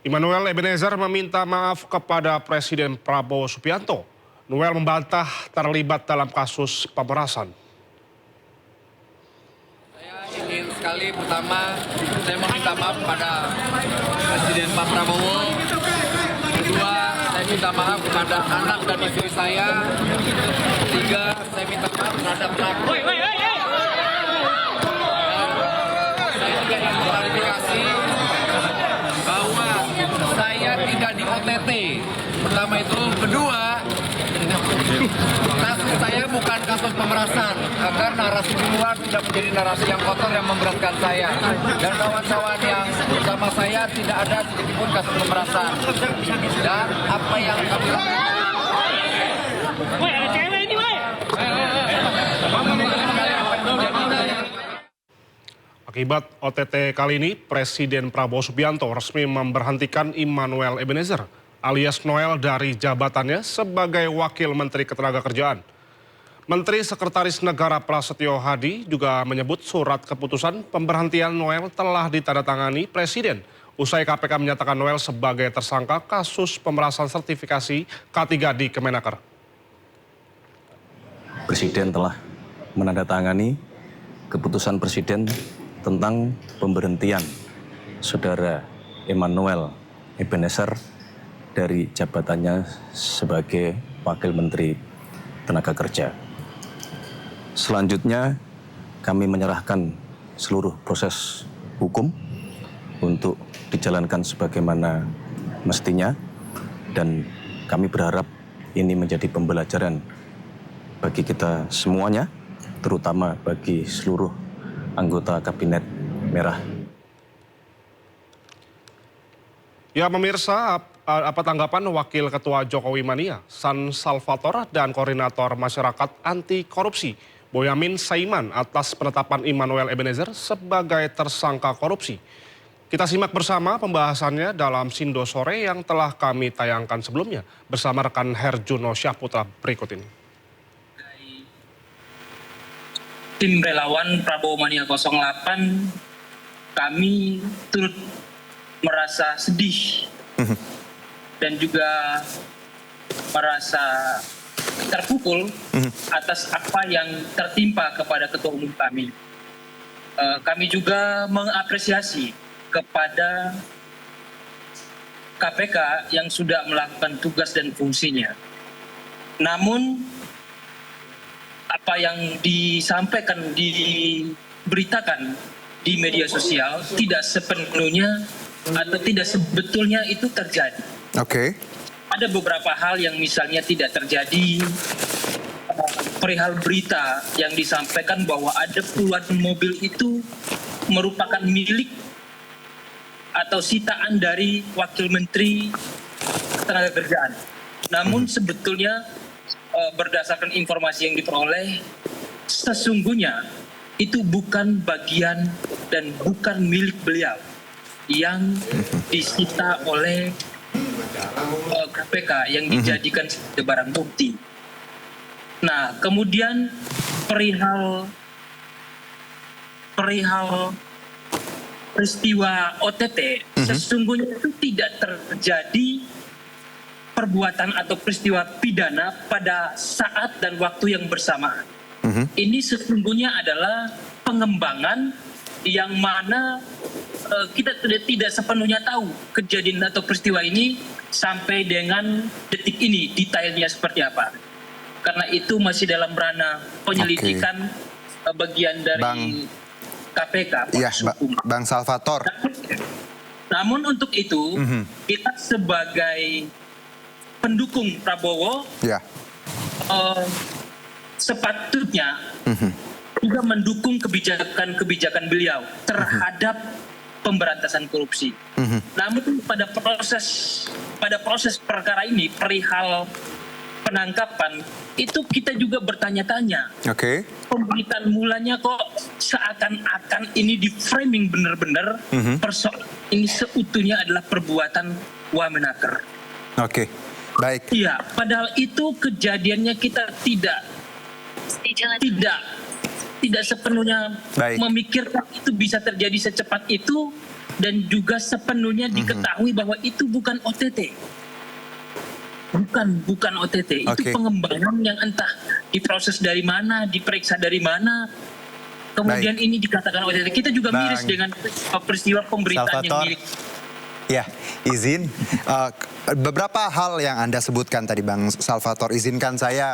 Immanuel Ebenezer meminta maaf kepada Presiden Prabowo Subianto. Noel membantah terlibat dalam kasus pemerasan. Saya ingin sekali pertama saya meminta maaf kepada Presiden Pak Prabowo. Kedua, saya minta maaf kepada anak dan istri saya. Ketiga, saya minta maaf terhadap pelaku. Saya juga ingin klarifikasi bahwa saya tidak di OTT. Pertama itu, kedua, kasus saya bukan kasus pemerasan, agar narasi di luar tidak menjadi narasi yang kotor yang memberatkan saya. Dan kawan-kawan yang bersama saya tidak ada sedikitpun kasus pemerasan. Dan apa yang kami lakukan. Woi, ada cewek ini, woi. Akibat OTT kali ini, Presiden Prabowo Subianto resmi memberhentikan Immanuel Ebenezer alias Noel dari jabatannya sebagai Wakil Menteri Ketenagakerjaan. Menteri Sekretaris Negara Prasetyo Hadi juga menyebut surat keputusan pemberhentian Noel telah ditandatangani Presiden usai KPK menyatakan Noel sebagai tersangka kasus pemerasan sertifikasi K3 di Kemenaker. Presiden telah menandatangani keputusan Presiden tentang pemberhentian Saudara Immanuel Ebenezer dari jabatannya sebagai Wakil Menteri Tenaga Kerja. Selanjutnya kami menyerahkan seluruh proses hukum untuk dijalankan sebagaimana mestinya dan kami berharap ini menjadi pembelajaran bagi kita semuanya, terutama bagi seluruh anggota Kabinet Merah. Ya pemirsa, apa tanggapan Wakil Ketua Jokowi Mania, San Salvator dan Koordinator Masyarakat Anti Korupsi, Boyamin Saiman atas penetapan Immanuel Ebenezer sebagai tersangka korupsi? Kita simak bersama pembahasannya dalam Sindo Sore yang telah kami tayangkan sebelumnya bersama rekan Herjuno Syahputra berikut ini. Tim relawan Prabowo Mania 08, kami turut merasa sedih dan juga merasa terpukul atas apa yang tertimpa kepada ketua umum kami. Kami juga mengapresiasi kepada KPK yang sudah melakukan tugas dan fungsinya. Namun apa yang disampaikan, diberitakan di media sosial tidak sepenuhnya atau tidak sebetulnya itu terjadi. Oke. Ada beberapa hal yang misalnya tidak terjadi, perihal berita yang disampaikan bahwa ada puluhan mobil itu merupakan milik atau sitaan dari Wakil Menteri Ketenagakerjaan. Namun sebetulnya berdasarkan informasi yang diperoleh, sesungguhnya itu bukan bagian dan bukan milik beliau yang disita oleh KPK yang dijadikan sebagai barang bukti. Nah, kemudian perihal peristiwa OTT, sesungguhnya itu tidak terjadi perbuatan atau peristiwa pidana pada saat dan waktu yang bersamaan. Ini sesungguhnya adalah pengembangan yang mana kita tidak sepenuhnya tahu kejadian atau peristiwa ini sampai dengan detik ini detailnya seperti apa. Karena itu masih dalam ranah penyelidikan bagian dari KPK. Iya, Bang Salvator. Namun untuk itu kita sebagai pendukung Prabowo sepatutnya juga mendukung kebijakan beliau terhadap pemberantasan korupsi. Namun pada proses perkara ini, perihal penangkapan, itu kita juga bertanya-tanya. Pemberitaan mulanya kok seakan-akan ini di framing benar-benar persoalan ini seutuhnya adalah perbuatan wamenaker. Baik. Iya, padahal itu kejadiannya kita tidak sepenuhnya memikirkan itu bisa terjadi secepat itu dan juga sepenuhnya diketahui bahwa itu bukan OTT. Bukan OTT, itu Oke. pengembangan yang entah diproses dari mana, diperiksa dari mana. Kemudian ini dikatakan OTT. Kita juga Bang miris dengan peristiwa pemberitaan yang Salvator. milik. Ya, izin. Beberapa hal yang Anda sebutkan tadi Bang Salvator, izinkan saya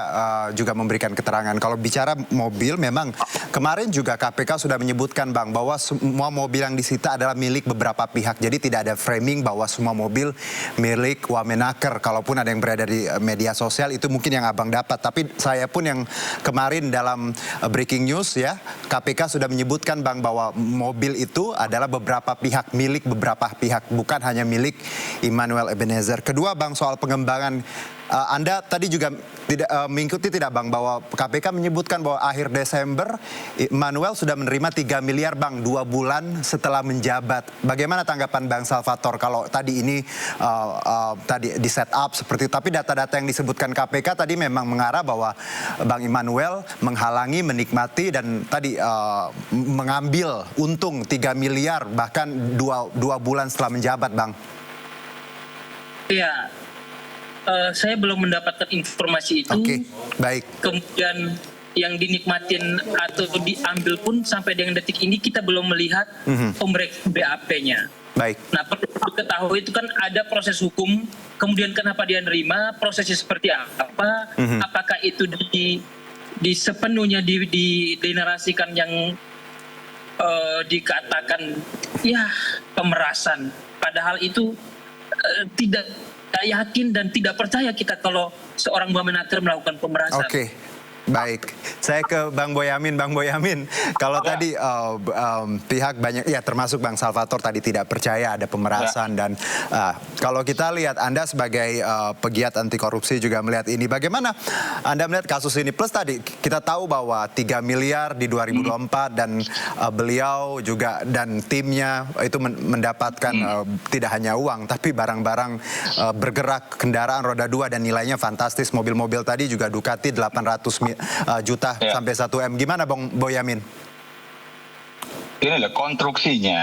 juga memberikan keterangan. Kalau bicara mobil, memang kemarin juga KPK sudah menyebutkan Bang bahwa semua mobil yang disita adalah milik beberapa pihak. Jadi tidak ada framing bahwa semua mobil milik Wamenaker. Kalaupun ada yang berada di media sosial itu mungkin yang Abang dapat. Tapi saya pun yang kemarin dalam breaking news ya, KPK sudah menyebutkan Bang bahwa mobil itu adalah beberapa pihak, milik beberapa pihak, bukan hanya milik Immanuel Ebenezer. Kedua Bang, soal pengembangan, Anda tadi juga tidak mengikuti tidak Bang bahwa KPK menyebutkan bahwa akhir Desember Immanuel sudah menerima 3 miliar Bang 2 bulan setelah menjabat. Bagaimana tanggapan Bang Salvator kalau tadi ini tadi di set up seperti itu, tapi data-data yang disebutkan KPK tadi memang mengarah bahwa Bang Immanuel menghalangi, menikmati dan tadi mengambil untung 3 miliar bahkan 2 bulan setelah menjabat Bang. Ya, saya belum mendapatkan informasi itu. Oke, baik. Kemudian yang dinikmatin atau diambil pun sampai dengan detik ini kita belum melihat pemeriksaan BAP-nya. Baik. Nah, perlu diketahui itu kan ada proses hukum, kemudian kenapa dia nerima, prosesnya seperti apa, apakah itu di sepenuhnya dinarasikan yang dikatakan ya pemerasan, padahal itu tidak yakin dan tidak percaya kita kalau seorang Wamenaker melakukan pemerasan. Oke, baik. Saya ke Bang Boyamin. Bang Boyamin, kalau tadi pihak banyak, ya termasuk Bang Salvator tadi tidak percaya ada pemerasan dan kalau kita lihat Anda sebagai pegiat anti korupsi juga melihat ini, bagaimana Anda melihat kasus ini? Plus tadi kita tahu bahwa 3 miliar di 2024 dan beliau juga dan timnya itu mendapatkan tidak hanya uang tapi barang-barang bergerak, kendaraan roda 2 dan nilainya fantastis. Mobil-mobil tadi juga Ducati 800 juta sampai 1 M. Gimana Bang Boyamin? Ini loh konstruksinya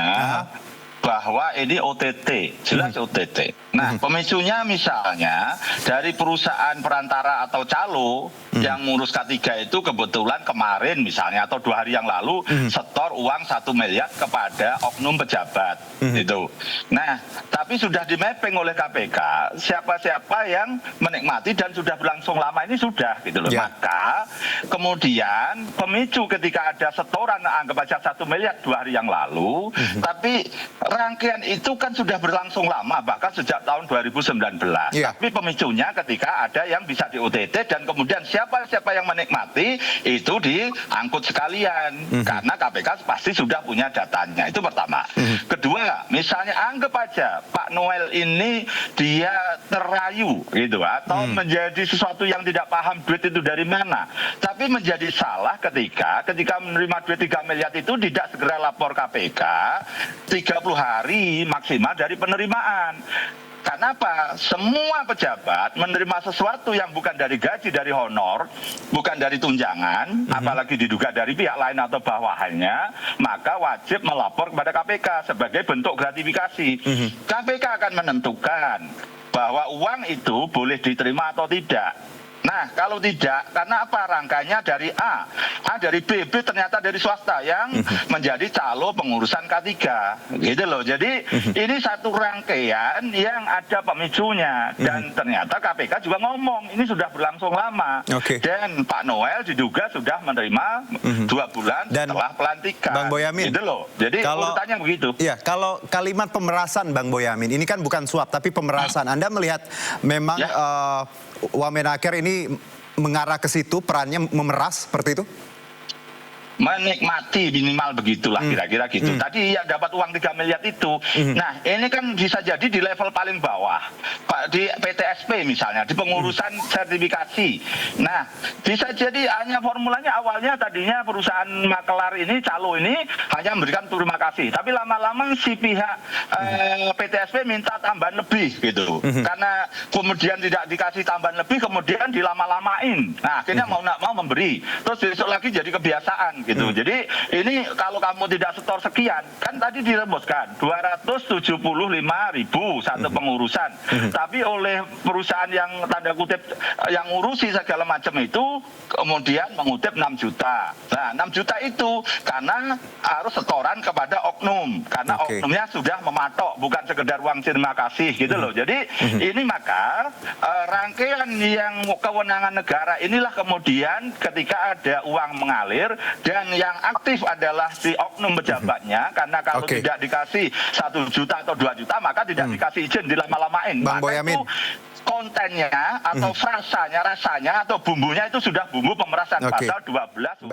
bahwa ini OTT, jelas OTT. Nah, pemicunya misalnya dari perusahaan perantara atau calo yang ngurus K3 itu kebetulan kemarin misalnya atau 2 hari yang lalu setor uang 1 miliar kepada oknum pejabat itu. Nah, tapi sudah di mapping oleh KPK siapa-siapa yang menikmati dan sudah berlangsung lama ini sudah gitu loh. Maka kemudian pemicu ketika ada setoran anggap aja 1 miliar 2 hari yang lalu, tapi rangkaian itu kan sudah berlangsung lama bahkan sejak tahun 2019. Tapi pemicunya ketika ada yang bisa di OTT dan kemudian siapa-siapa yang menikmati itu diangkut sekalian karena KPK pasti sudah punya datanya. Itu pertama. Kedua, misalnya anggap aja Pak Noel ini dia terayu gitu atau menjadi sesuatu yang tidak paham duit itu dari mana. Tapi menjadi salah ketika menerima duit 3 miliar itu tidak segera lapor KPK 30 hari maksimal dari penerimaan. Karena apa? Semua pejabat menerima sesuatu yang bukan dari gaji, dari honor, bukan dari tunjangan, apalagi diduga dari pihak lain atau bawahannya, maka wajib melapor kepada KPK sebagai bentuk gratifikasi. KPK akan menentukan bahwa uang itu boleh diterima atau tidak. Nah, kalau tidak, karena apa? Rangkanya dari A dari B ternyata dari swasta yang menjadi calo pengurusan K3. Gitu loh. Jadi ini satu rangkaian yang ada pemicunya. Dan ternyata KPK juga ngomong, ini sudah berlangsung lama. Dan Pak Noel diduga sudah menerima 2 bulan dan setelah pelantikan. Bang Boyamin, gitu loh. Jadi urutannya begitu. Iya, kalau kalimat pemerasan Bang Boyamin, ini kan bukan suap tapi pemerasan. Anda melihat memang Wamenaker ini mengarah ke situ, perannya memeras seperti itu? Menikmati minimal begitulah kira-kira gitu. Tadi yang dapat uang 3 miliar itu. Nah, ini kan bisa jadi di level paling bawah. Di PTSP misalnya, di pengurusan sertifikasi. Nah, bisa jadi hanya formulanya awalnya tadinya perusahaan makelar ini, calo ini hanya memberikan terima kasih. Tapi lama-lama si pihak PTSP minta tambahan lebih gitu. Karena kemudian tidak dikasih tambahan lebih, kemudian dilama-lamain. Nah, akhirnya mau nggak mau memberi. Terus besok lagi jadi kebiasaan gitu. Jadi ini kalau kamu tidak setor sekian, kan tadi dirembuskan 275.000 satu pengurusan. Tapi oleh perusahaan yang tanda kutip yang ngurusi segala macam itu kemudian mengutip 6 juta. Nah, 6 juta itu karena harus setoran kepada oknum, karena oknumnya sudah mematok, bukan sekedar uang terima kasih gitu loh. Jadi ini maka rangkaian yang kewenangan negara inilah kemudian ketika ada uang mengalir dan yang aktif adalah si oknum pejabatnya, karena kalau tidak dikasih 1 juta atau 2 juta maka tidak dikasih izin, dilama-lamain. Bang Boyamin, kontennya atau rasanya atau bumbunya itu sudah bumbu pemerasan pasal 12.